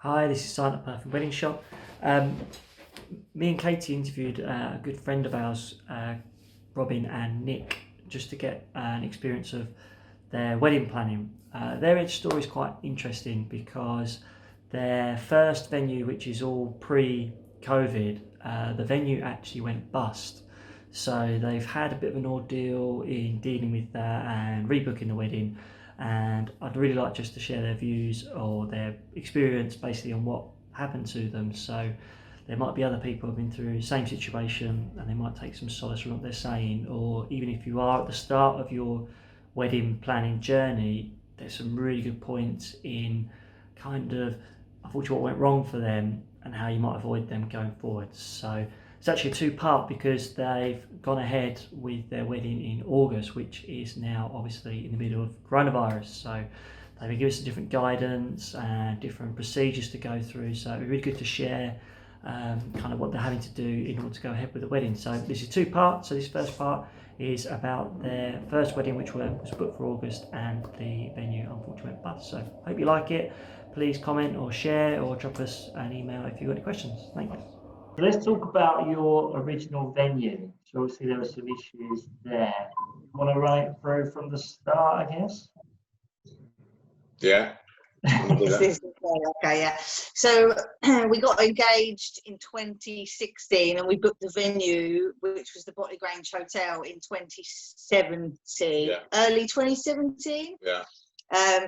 Hi, this is Silent Perfect Wedding Shop. Um, Me and Katie interviewed a good friend of ours, Robyn and Nick, just to get an experience of their wedding planning. Their story is quite interesting because their first venue, which is all pre-COVID, the venue actually went bust. So they've had a bit of an ordeal in dealing with that and rebooking the wedding. And I'd really like just to share their views or their experience basically on what happened to them. So there might be other people who've been through the same situation and they might take some solace from what they're saying. Or even if you are at the start of your wedding planning journey, there's some really good points in kind of unfortunately what went wrong for them and how you might avoid them going forward. So it's actually a two-part because they've gone ahead with their wedding in August, which is now obviously in the middle of coronavirus. So they've been giving us different guidance and different procedures to go through. So it'd be really good to share kind of what they're having to do in order to go ahead with the wedding. So this is two parts. So this first part is about their first wedding, which was booked for August, and the venue unfortunately went bust. So hope you like it. Please comment or share or drop us an email if you've got any questions. Thanks. Let's talk about your original venue. So obviously there were some issues there. You want to run it through from the start, I guess? Yeah. Okay, yeah. So we got engaged in 2016 and we booked the venue, which was the Botley Grange Hotel, in 2017, early 2017. Yeah.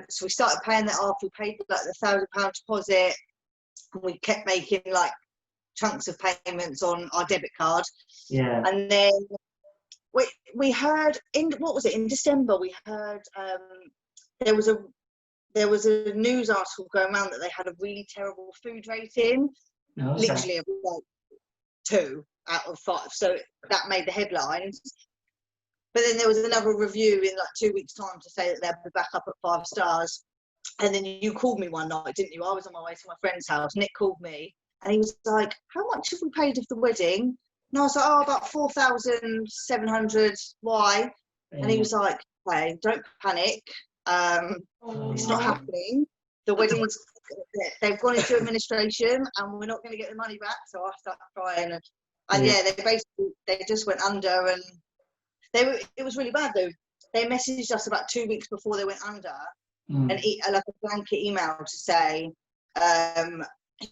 So we started paying that off. We paid like the £1,000 deposit, and we kept making like chunks of payments on our debit card. Yeah. And then we heard in December we heard there was a news article going around that they had a really terrible food rating, literally like 2 out of 5. So that made the headlines. But then there was another review in like 2 weeks' time to say that they'd be back up at 5 stars. And then you called me one night, didn't you? I was on my way to my friend's house. Nick called me and he was like, "How much have we paid of the wedding?" And I was like, "Oh, about 4,700. Why?" And he was like, "Hey, don't panic. It's not happening. The wedding's, they've gone into administration and we're not going to get the money back." So I started crying. And they just went under, and it was really bad though. They messaged us about 2 weeks before they went under, and like a blanket email to say,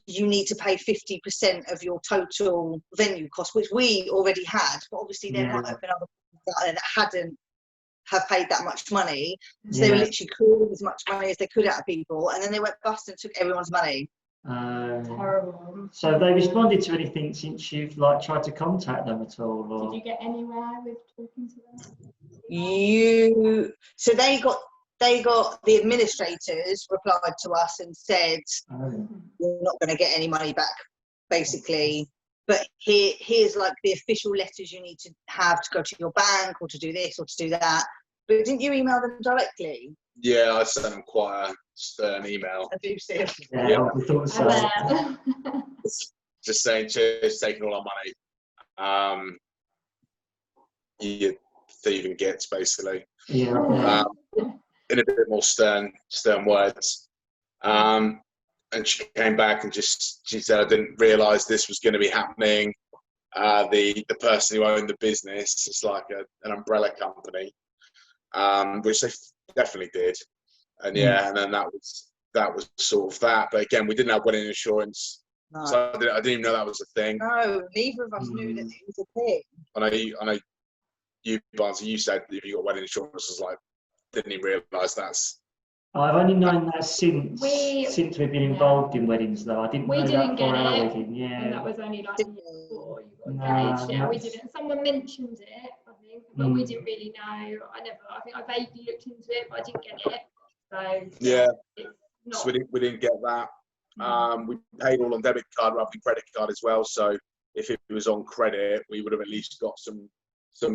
you need to pay 50% of your total venue cost, which we already had, but obviously there might have been other people out there that hadn't have paid that much money, so they were literally calling as much money as they could out of people, and then they went bust and took everyone's money. Terrible. So have they responded to anything since you've like tried to contact them at all? Or? Did you get anywhere with talking to them? So they got the administrators replied to us and said, "You're not going to get any money back, basically. But here's like the official letters you need to have to go to your bank or to do this or to do that." But didn't you email them directly? Yeah, I sent them quite a stern email. Abusive. Yeah, I thought so. Just saying, cheers, taking all our money. You thieving gits, basically. Yeah. In a bit more stern words. And she came back and she said, "I didn't realise this was going to be happening. The person who owned the business is like an umbrella company," which they definitely did. And and then that was sort of that. But again, we didn't have wedding insurance, so I didn't even know that was a thing. No, neither of us knew that it was a thing. I know you, Barnsley, you said if you got wedding insurance, I was like, didn't even realise that's. I've only known that since we've been involved in weddings, though. I didn't know that for our wedding. Yeah, and that was only like before you got engaged. We didn't. Someone mentioned it, I think, but we didn't really know. I think I vaguely looked into it, but I didn't get it. So so we didn't get that. We paid all on debit card rather than credit card as well. So if it was on credit, we would have at least got some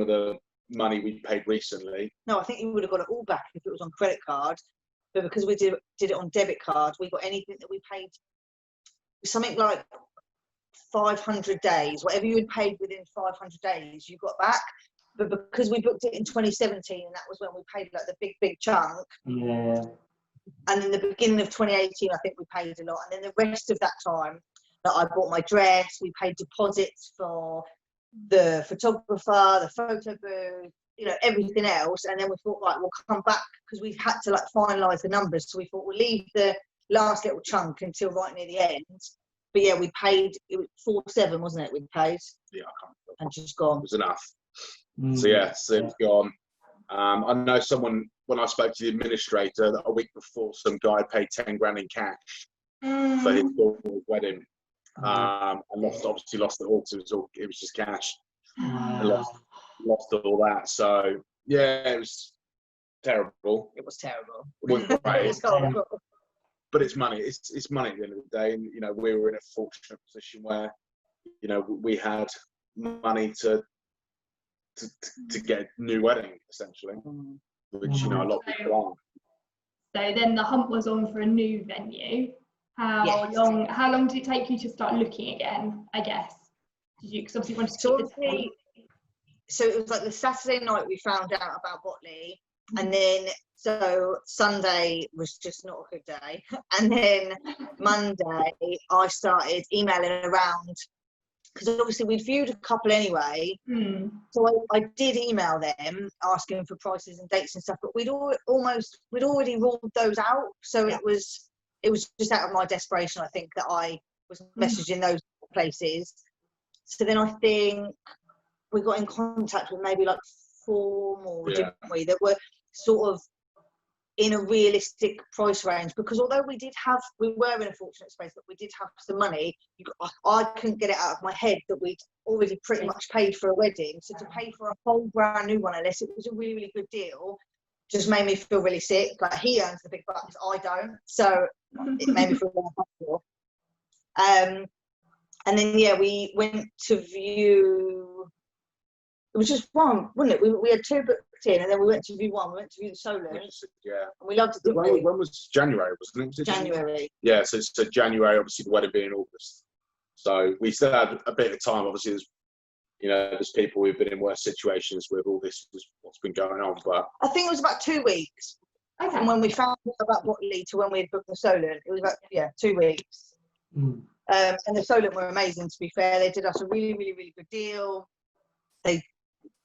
of the money we paid recently. No, I think you would have got it all back if it was on credit card. But because we did it on debit card, we got anything that we paid, something like 500 days, whatever you had paid within 500 days, you got back. But because we booked it in 2017, and that was when we paid like the big chunk, And in the beginning of 2018, I think we paid a lot. And then the rest of that time, that I bought my dress, we paid deposits for the photographer, the photo booth, you know, everything else. And then we thought, right, we'll come back, because we had to like finalise the numbers. So we thought we'll leave the last little chunk until right near the end. But yeah, we paid, it was 4-7, wasn't it? We paid. Yeah, I can't remember. And just gone. It was enough. So yeah, so it was gone. I know someone, when I spoke to the administrator, that a week before, some guy paid 10 grand in cash for his daughter's wedding. And obviously lost it all, because it was just cash. Lost all that. So yeah, it was terrible. It was terrible. It wasn't great. It was horrible. But it's money. It's money at the end of the day. And you know, we were in a fortunate position where, you know, we had money to get a new wedding, essentially, which, you know, a lot of people aren't. So then the hunt was on for a new venue. How long did it take you to start looking again, I guess? Did you, because obviously you wanted to keep this so it was like the Saturday night we found out about Botley, and then so Sunday was just not a good day, and then Monday I started emailing around, because obviously we'd viewed a couple anyway. So I did email them asking for prices and dates and stuff, but we'd already ruled those out. So it was just out of my desperation, I think, that I was messaging those places. So then I think we got in contact with maybe like 4 more, didn't we, that were sort of in a realistic price range, because although we were in a fortunate space, but we did have some money, I couldn't get it out of my head that we'd already pretty much paid for a wedding. So to pay for a whole brand new one, unless it was a really, really good deal, just made me feel really sick. Like, he earns the big bucks, I don't. So it made me feel really uncomfortable. And then, yeah, we went to view, it was just one, wasn't it? We had 2 booked in, and then we went to view one. We went to view the Solent. Yeah. And we loved it. When was January, wasn't it? Was it January. Yeah, so January, obviously the wedding being in August. So we still had a bit of time. Obviously, there's people who've been in worse situations with all this, what's been going on. But I think it was about 2 weeks. Okay. From when we found out about Botley to when we had booked the Solent. It was about, 2 weeks. And the Solent were amazing, to be fair. They did us a really, really, really good deal. They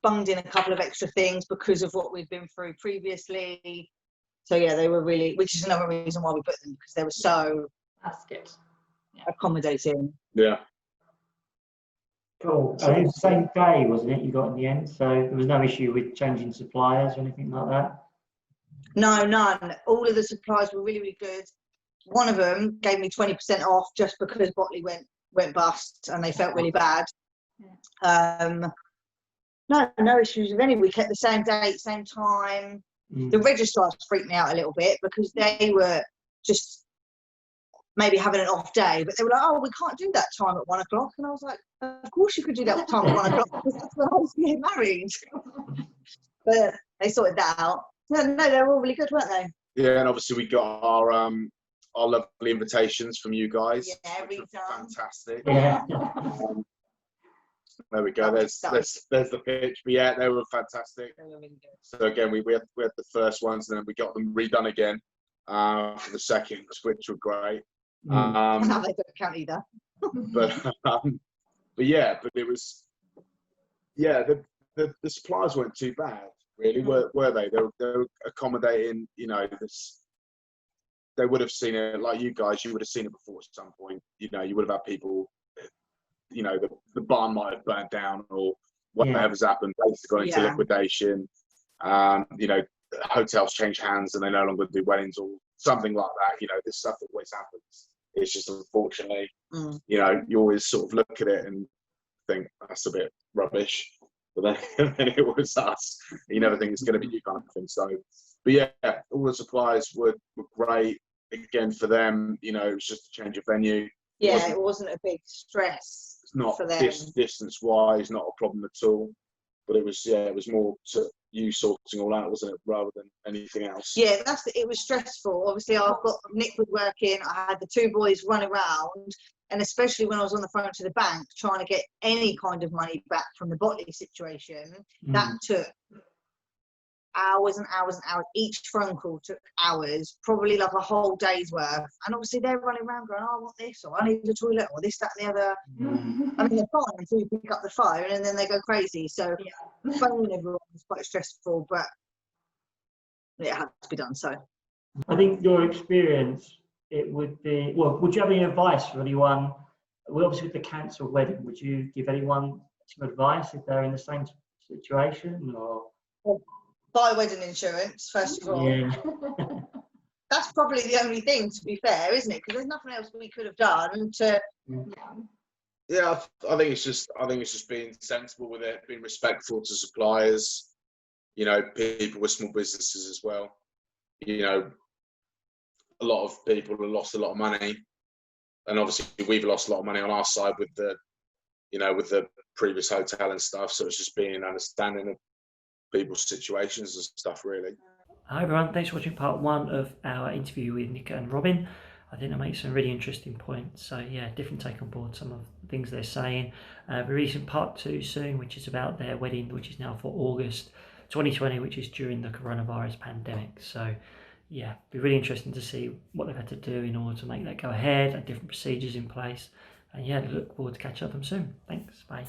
bunged in a couple of extra things because of what we'd been through previously. So yeah, they were really, which is another reason why we booked them, because they were so accommodating. Yeah. Cool. It was the same day, wasn't it, you got in the end? So there was no issue with changing suppliers or anything like that? No, none. All of the suppliers were really, really good. One of them gave me 20% off just because Botley went bust and they felt really bad. No issues with any. We kept the same date, same time. The registrars freaked me out a little bit, because they were just maybe having an off day, but they were like, oh, we can't do that time at 1 o'clock. And I was like, of course you could do that time at 1 o'clock, because that's when I was getting married. But they sorted that out. No, they were all really good, weren't they? Yeah, and obviously we got our lovely invitations from you guys. Yeah, every time. Fantastic. Yeah. There we go. There's the pitch. But yeah, they were fantastic. They were really good. So again, we had the first ones, and then we got them redone again for the second, which were great. Now they don't count either. But yeah, but it was, yeah, the suppliers weren't too bad, really, were they? They were accommodating. You know, they would have seen it, like you guys. You would have seen it before at some point. You know, you would have had people. You know, the barn might have burnt down, or whatever's happened. Places gone into liquidation. You know, hotels change hands and they no longer do weddings, or something like that. You know, this stuff always happens. It's just, unfortunately, you know, you always sort of look at it and think that's a bit rubbish, but then it was us. You never think it's going to be you, kind of thing. So, but yeah, all the suppliers were great. Again, for them, you know, it was just a change of venue. Yeah, it wasn't a big stress. It's not for them. Distance-wise, not a problem at all. But it was, it was more to you sorting all out, wasn't it, rather than anything else? Yeah, it was stressful. Obviously, Nick was working. I had the 2 boys run around, and especially when I was on the phone to the bank trying to get any kind of money back from the Botley situation, that took hours and hours and hours. Each phone call took hours, probably like a whole day's worth. And obviously they're running around going, oh, I want this, or I need the toilet, or this, that, and the other. I mean, they're fine until you pick up the phone and then they go crazy. So phoning everyone was quite stressful, but it had to be done. So I think your experience, it would be, well, would you have any advice for anyone? Well, obviously with the cancelled wedding, would you give anyone some advice if they're in the same situation, or? buy wedding insurance, first of all. Yeah. That's probably the only thing, to be fair, isn't it? Because there's nothing else we could have done to. Yeah, I think it's just being sensible with it, being respectful to suppliers, you know, people with small businesses as well. You know, a lot of people have lost a lot of money, and obviously we've lost a lot of money on our side with the, you know, with the previous hotel and stuff. So it's just being understanding of people's situations and stuff, really. Hi everyone, thanks for watching part 1 of our interview with Nick and Robyn. I think they make some really interesting points. So yeah, different take on board some of the things they're saying. We're releasing part 2 soon, which is about their wedding, which is now for August 2020, which is during the coronavirus pandemic. So yeah, it'll be really interesting to see what they've had to do in order to make that go ahead and different procedures in place. And yeah, look forward to catching up with them soon. Thanks, bye.